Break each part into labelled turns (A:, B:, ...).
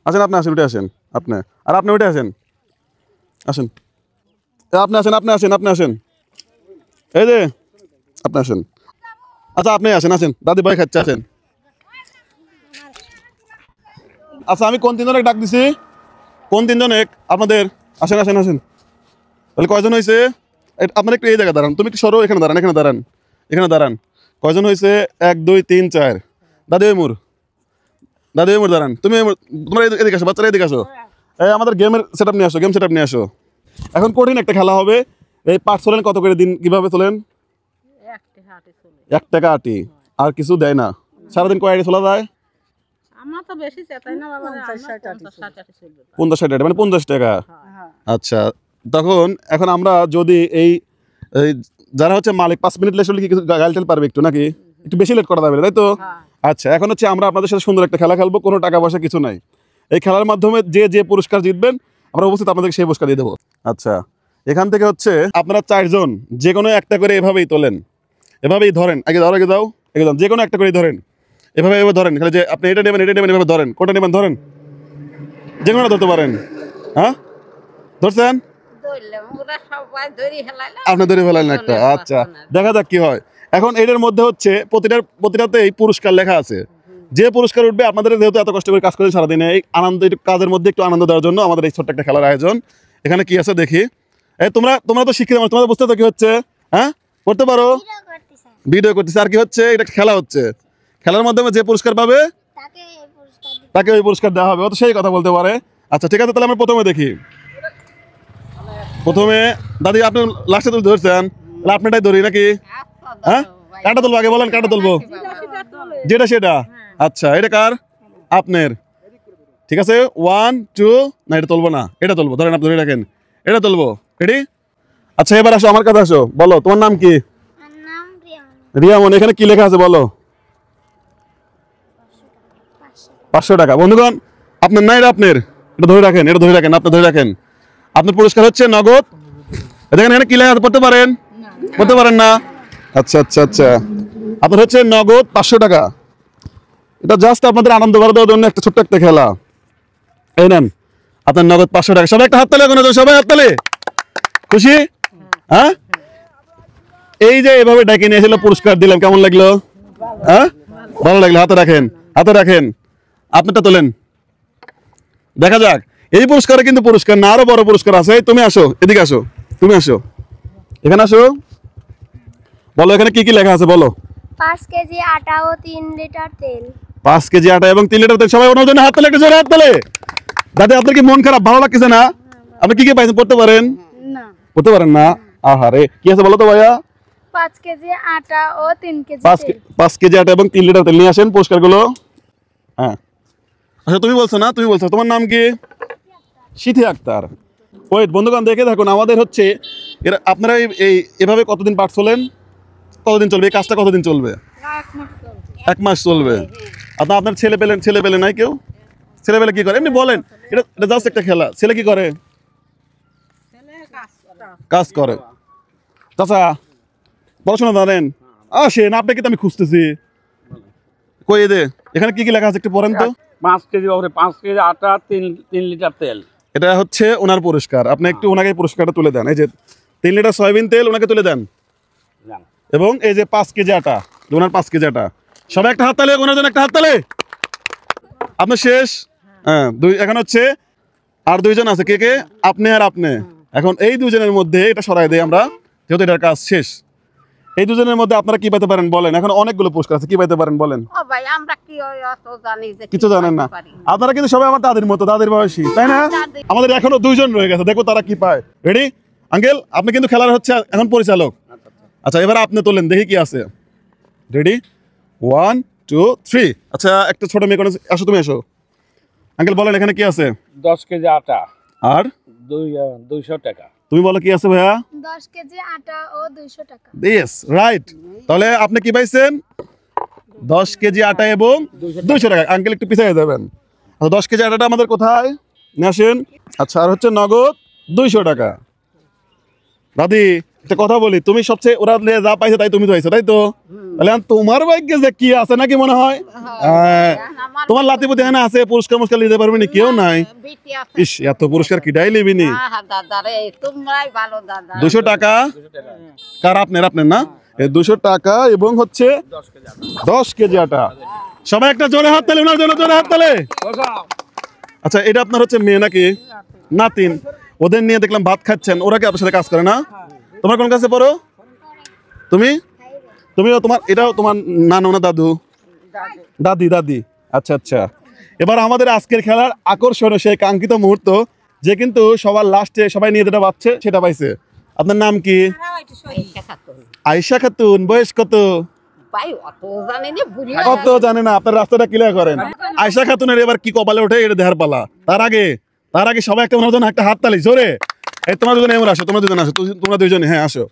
A: আসেন, আপনি আসেন, উঠে আসেন আপনি, আর আপনি উঠে আসেন, আসেন, আপনি আসেন, আপনি আসেন, আপনি আসেন, এই যে আপনি আসেন। আচ্ছা আপনি আসেন, আসেন, দাদি ভয় খাচ্ছে, আসেন। আচ্ছা আমি কোন তিনজনে ডাক দিছি, কোন তিনজনে আপনাদের? আসেন আসেন আসেন। তাহলে কয়জন হয়েছে? আপনার একটু এই জায়গায় দাঁড়ান, তুমি একটু সরো, এখানে দাঁড়ান, এখানে দাঁড়ান, এখানে দাঁড়ান। কয়জন হয়েছে? 1 2 3 4। দাদি ওই দাদি ওই দাঁড়ান, তুমি তোমরা এদিকে আসো, বাচ্চারা এদিকে আসো। এই আমাদের গেমের সেট আপ নিয়ে আসো, গেম সেট আপ নিয়ে আসো। এখন কঠিন একটা খেলা হবে। এই পাঠ চলেন কত করে দিন, কিভাবে চলেন? 1 টাকা আটি, আর কিছু দেয় না। সারাদিন কয় আটি চলা যায়? 50 60 মানে 50 টাকা। আচ্ছা তখন এখন আমরা যদি এই যারা হচ্ছে মালিক 5 মিনিট লেট হলে কি কিছু গাল টেল পারবে একটু, নাকি একটু বেশি লেট করা যাবে, তাই তো? আচ্ছা এখন হচ্ছে আমরা আপনাদের সাথে সুন্দর একটা খেলা খেলবো, কোনো টাকা পয়সা কিছু নাই। এই খেলার মাধ্যমে যে যে পুরস্কার জিতবেন আমরা উপস্থিত আপনাদেরকে সেই পুরস্কার দিয়ে দেবো। আচ্ছা এখান থেকে হচ্ছে আপনারা 4 জন যে কোনো একটা করে এভাবেই তোলেন, এভাবেই ধরেন, আগে দাও, আগে দাও, আগে দাও, যে কোনো একটা করেই ধরেন, এভাবে এভাবে ধরেন। খালি যে আপনি এটা নেবেন, এটা নেবেন, এভাবে ধরেন, কোনটা নেবেন ধরেন, যে কোনো ধরতে পারেন। হ্যাঁ ধরছেন? আপনি ধরে ফেলালেন একটা। আচ্ছা দেখা যাক কি হয়। এখন এটার মধ্যে হচ্ছে প্রতিটাতেই পুরস্কার লেখা আছে। যে পুরস্কার উঠবে, আপনাদের যেহেতু এত কষ্ট করে কাজ করেন সারাদিনে, এই আনন্দ, কাজের মধ্যে একটু আনন্দ দেওয়ার জন্য আমাদের এই ছোট্ট একটা খেলার আয়োজন। এখানে কি আছে দেখি। এই তোমরা তো শিক্ষিত মানুষ, তোমরা বুঝতে তো কি হচ্ছে? হ্যাঁ করতে পারো, ভিডিও করতেছে, আর কি হচ্ছে, এটা খেলা হচ্ছে। খেলার মাধ্যমে যে পুরস্কার পাবে তাকে ওই পুরস্কার দেওয়া হবে, ও তো সেই কথা বলতে পারে। আচ্ছা ঠিক আছে, তাহলে আমরা প্রথমে দেখি। প্রথমে দাদি আপনি লাস্টে তুলে ধরছেন, তাহলে আপনারটাই ধরি নাকি? হ্যাঁ কাটা তুলবো, আগে বলেন কাটা তুলবো, যেটা সেটা। আচ্ছা এটা কার? আপনার। ঠিক আছে 1 2, না এটা তুলবো না, এটা তুলবো, ধরেন আপনি ধরে রাখেন, এটা তুলবো, রেডি? আচ্ছা এবার আসো আমার কাছে, আসো, বলো তোমার নাম কি? রিয়ামন। এখানে কি লেখা আছে বলো? 500 টাকা। বন্ধুগণ আপনার না, এটা আপনার, এটা ধরে রাখেন, এটা ধরে রাখেন, আপনি ধরে রাখেন। আপনার পুরস্কার হচ্ছে নগদ। দেখেন এখানে কি লেখা আছে, পড়তে পারেন? পড়তে পারেন না? আচ্ছা আচ্ছা আচ্ছা, আপনার হচ্ছে নগদ 500 টাকা। এটা জাস্ট আপনাদের আনন্দ করার জন্য একটা ছোট্ট একটা খেলা। এই নেন আপনার নগদ 500 টাকা। সবাই একটা হাততালি, কোনো সবাই হাততালি। খুশি? হ্যাঁ এই যে এভাবে ডেকে নিয়ে এসে পুরস্কার দিলাম, কেমন লাগলো? হ্যাঁ ভালো লাগলো। হাতে রাখেন, হাতে রাখেন, আপনারটা তোলেন, দেখা যাক। এই পুরস্কারে কিন্তু পুরস্কার না, আরো বড় পুরস্কার আছে। তুমি আসো, এদিকে আসো, তুমি আসো, এখানে আসো, বলো এখানে কি কি লেখা আছে বলো?
B: 5 কেজি আটা ও 3 লিটার তেল।
A: 5 কেজি আটা এবং 3 লিটার তেল। সবাই ওনার জন্য হাত তালে, একটু জোরে হাত তালে। দাদা আপনার কি মন খারাপ, ভালো লাগতেছে না? আপনি কি কি পাইছেন, পড়তে পারেন?
B: না
A: পড়তে পারেন না? আহারে কি আছে বলো তো ভাইয়া?
B: 5 কেজি আটা ও 3 কেজি
A: 5 কেজি আটা এবং 3 লিটার তেল নিয়ে আসেন পুরস্কারগুলো। হ্যাঁ আচ্ছা তুমি বলছো না, তুমি বলছো, তোমার নাম কি? সিথি আক্তার। ওয়েট বন্ধুগণ দেখে থাকুন, আমাদের হচ্ছে এরা, আপনারা এই এভাবে কতদিন পাঠ চলেন, কতদিন চলবে এই কাজটা, কতদিন চলবে? 1 মাস চলবে। আপনার ছেলে পেলে নাই কেউ? ছেলে পেলে কি করে এমনি বলেন? এটা জাস্ট একটা খেলা। ছেলে কি করে? কাজ করে। চাচা পড়াশোনা জানেন? আসেন, আপনাকে তো আমি খুঁজতেছি। কই দে, এখানে কি কি লেখা আছে একটু পড়েন তো।
C: 5 কেজি ওরে 5 কেজি আটা 3 লিটার তেল।
A: এটা হচ্ছে ওনার পুরস্কার। আপনি একটু ওনাকে পুরস্কারটা তুলে দেন। এই যে 3 লিটার সয়াবিন তেল ওনাকে তুলে দেন, এবং এই যে 5 কেজি আটা, ওনার 5 কেজি আটা। সবাই একটা হাত তালে, ওনার জন্য একটা হাত তালে। আপনার শেষ। হ্যাঁ এখন হচ্ছে আর 2 জন আছে, কে কে? আপনি আর আপনি। এখন এই 2 জনের মধ্যে এটা সরাই দেই আমরা, যেহেতু এটার কাজ শেষ। এই 2 জনের মধ্যে আপনারা কি পেতে পারেন বলেন? এখন অনেকগুলো পুরস্কার আছে, কি পেতে পারেন বলেন?
D: ও ভাই আমরা কি অত জানি যে
A: কিছু জানেন না আপনারা, কিন্তু সবাই আমার দাদির মতো, দাদির বয়সী, তাই না? আমাদের এখনো 2 জন রয়ে গেছে, দেখো তারা কি পায়। Ready uncle? আপনি কিন্তু খেলার হচ্ছে এখন পরিচালক। আচ্ছা এবার আপনি তোলেন, দেখি কি আছে। রেডি 1 2 3। আচ্ছা একটা ছোট মেয়ে কোন, আসো তুমি আসো। আঙ্কেল বলেন এখানে কি আছে?
C: 10 কেজি আটা
A: আর
C: 200 টাকা।
A: তুমি বলো কি আছে ভাইয়া?
B: 10 কেজি আটা ও 200 টাকা।
A: Yes right. তাহলে আপনি কি পাইছেন? 10 কেজি আটা এবং 200 টাকা। আঙ্কেল একটু পিছিয়ে যাবেন। আচ্ছা 10 কেজি আটাটা আমাদের কোথায় নিয়ে আসেন। আচ্ছা আর হচ্ছে নগদ 200 টাকা। দাদি একটা কথা বলি, তুমি সবচেয়ে ওরা যা পাইছে তাই তুমি তো পাইছো, তাই তো? তাহলে তোমার ভাগ্যে যে কি আছে নাকি মনে হয়? তোমার লাতিপুতি এখানে আছে, পুরস্কার মুস্কার নিতে পারবে না, কেউ নাই।
D: বিটি আছে
A: ইস, এত পুরস্কার কিটাই লিবিনি।
D: দাদা রে তোমরাই ভালো দাদা
A: 200 টাকা কার? আপনার না? এই 200 টাকা এবং হচ্ছে 10 কেজি আটা। সবাই একটা জোরে হাত তালে, ওনার জন্য জোরে হাত তালে। আচ্ছা, এটা আপনার হচ্ছে মেয়ে নাকি নাতিন? ওদের নিয়ে দেখলাম ভাত খাচ্ছেন, ওরা কি আপনার সাথে কাজ করে না? তোমার কোন কাছে পড়ো তুমি? তুমিও তোমার, এটাও তোমার নানু না দাদু? দাদি দাদি। আচ্ছা আচ্ছা, এবার আমাদের আজকের খেলার আকর্ষণীয় সেই কাঙ্ক্ষিত মুহূর্ত, যে কিন্তু সবার লাস্টে সবাই নিয়ে যেটা পাচ্ছে সেটা পাইছে। আপনার নাম কি? আয়েশা খাতুন। বয়স কত?
D: ভাই অত জানি না বুড়ি
A: কত জানে না, আপনার রাস্তাটা ক্লিয়ার করেন। আয়েশা খাতুনের এবার কি কপালে ওঠে এটা দেখার পালা। তার আগে সবাই একটা ওনার জন্য একটা হাত তালি জোরে। এই তোমরা দুজন এমন আসো, তোমরা দুজন আসো, তোমরা দুইজন, হ্যাঁ আসো।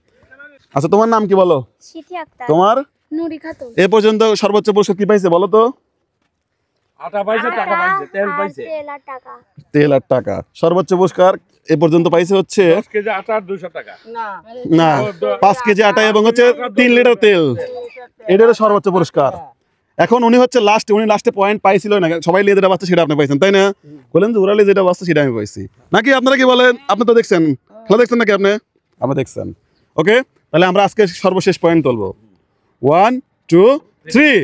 A: আচ্ছা, তোমার নাম কি বলো?
B: সিথি আক্তার।
A: তোমার?
B: নুরি খাতুন।
A: এ পর্যন্ত সর্বোচ্চ পুরস্কার কি পাইছে বলো তো?
C: আটা পাইছে, টাকা পাইছে, তেল পাইছে।
B: তেল আর টাকা।
A: তেল আর টাকা। সর্বোচ্চ পুরস্কার এ পর্যন্ত পাইছে হচ্ছে
C: 10 কেজি আটা আর 200 টাকা।
A: না 5 কেজি আটা এবং হচ্ছে 3 লিটার তেল। এটার সর্বোচ্চ পুরস্কার। এখন উনি হচ্ছে উনি লাস্টে পয়েন্ট পাইছিল না, সবাই লিয়ে যেটা বাঁচছে সেটা আপনি পাইছেন, তাই না? বলেন যে ওরালে যেটা বাঁচছে সেটা আমি পাইছি নাকি? আপনারা কি বলেন? আপনি তো দেখছেন খেলা, দেখছেন নাকি আপনি দেখছেন? ওকে, তাহলে আমরা আজকে সর্বশেষ পয়েন্ট তুলবো। 1 2 3।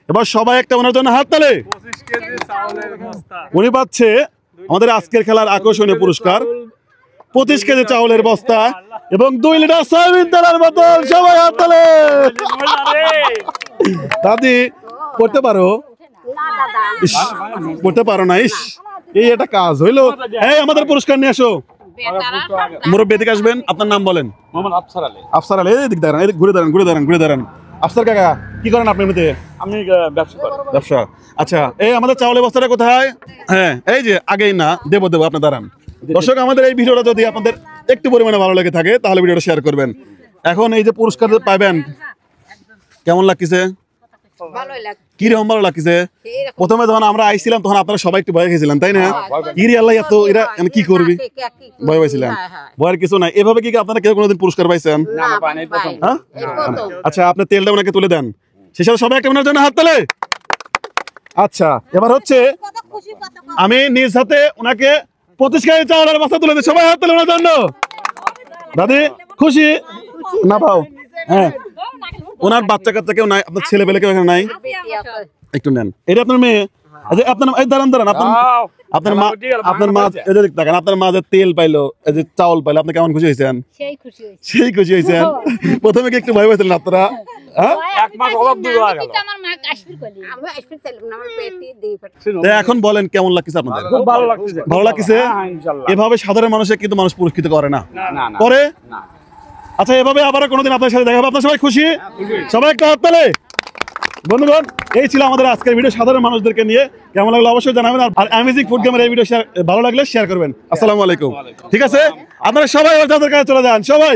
A: এবার সবাই একটা ওনার জন্য হাত তালে।
C: 25 কেজি চাউলের বস্তা।
A: উনি পাচ্ছে আমাদের আজকের খেলার আকর্ষণীয় পুরস্কার 25 কেজি চাউলের বস্তা এবং 2 লিটার সয়াবিন তেলের বোতল। সবাই হাত তালে। দাদি পড়তে পারো? ইস, পড়তে পারো না? ইস, এই একটা কাজ হইলো। এই আমাদের পুরস্কার নিয়ে আসো। মুরব্বী এদিকে আসবেন। আপনার নাম বলেন?
C: মোহাম্মদ আফসার আলী।
A: আফসার আলী। এদিক দাঁড়ান, এদিক ঘুরে দাঁড়ান। আফসার কাকা কি করেন আপনি এমনিতে?
C: আমি ব্যবসা করি।
A: ব্যবসা। আচ্ছা, এই আমাদের চাউলের বস্তাটা কোথায়? হ্যাঁ, এই যে আগেই না, দেবো আপনি দাঁড়ান। দর্শক, আমাদের এই ভিডিওটা যদি আপনাদের একটু পরিমাণে ভালো লেগে থাকে তাহলে ভিডিওটা শেয়ার করবেন। এখন এই যে পুরস্কার পাবেন, কেমন লাগছে?
D: ভালোই লাগে
A: কিরকম ভালো লাগছে? প্রথমে যখন আমরা আইছিলাম তখন আপনারা সবাই একটু ভয় খেয়েছিলেন, তাই না? ইরি আল্লাহ, এত এরা কি করবি, ভয় পাইছিলেন? ভয়ের কিছু নাই। এভাবে কি আপনারা কেউ কোনোদিন পুরস্কার পাইছেন?
C: না পানি প্রথম।
A: হ্যাঁ, আচ্ছা, আপনি তেলটা ওনাকে তুলে দেন। সেসব সবাই একটা ওনার জন্য হাত তালে। আচ্ছা, এবার হচ্ছে আমি নিজ হাতে ওনাকে 25 কেজি চাউলের বস্তা তুলে দিই। সবাই হাত তালে ওনার জন্য। দাদি খুশি না পাও? হ্যাঁ, ওনার বাচ্চা কাচ্চা কেউ নাই? আপনার ছেলে পেলে কেউ এখানে নাই? একটু নেন। এটা আপনার মেয়ে? আচ্ছা, আপনার এই দাঁড়ান আপনার মা এদের দেখেন, আপনার মা যে তেল পাইলো, এই যে চাউল পাইলো, আপনি কেমন খুশি হয়েছেন? সেই খুশি হয়েছেন। প্রথমে কি একটু ভয় পাইছিলেন আপনারা? হ্যাঁ,
C: 1 মাস অভাব দূর হয়ে গেল।
D: আমি আসলে চাইলাম না আমার পেটি দিয়ে
A: তো এখন বলেন কেমন লাগছে আপনাদের?
C: খুব ভালো লাগছে।
A: ভালো লাগছে?
C: হ্যাঁ, ইনশাআল্লাহ।
A: এভাবে সাধারণ মানুষের কিন্তু মানুষ পুরস্কৃত করে না,
C: না না
A: করে?
C: না।
A: আচ্ছা, এভাবে আবার কোনোদিন আপনার সাথে দেখা হবে। আপনার সবাই খুশি? সবাই একটা হাত তালে। বন্ধুগণ, এই ছিল আমাদের আজকের ভিডিও সাধারণ মানুষদেরকে নিয়ে। কেমন লাগলো অবশ্যই জানাবেন। আর অ্যামেজিং ফুড গেমের এই ভিডিও ভালো লাগলে শেয়ার করবেন। আসসালামু আলাইকুম। ঠিক আছে, আপনারা সবাই ওর যাদের কাছে চলে যান সবাই।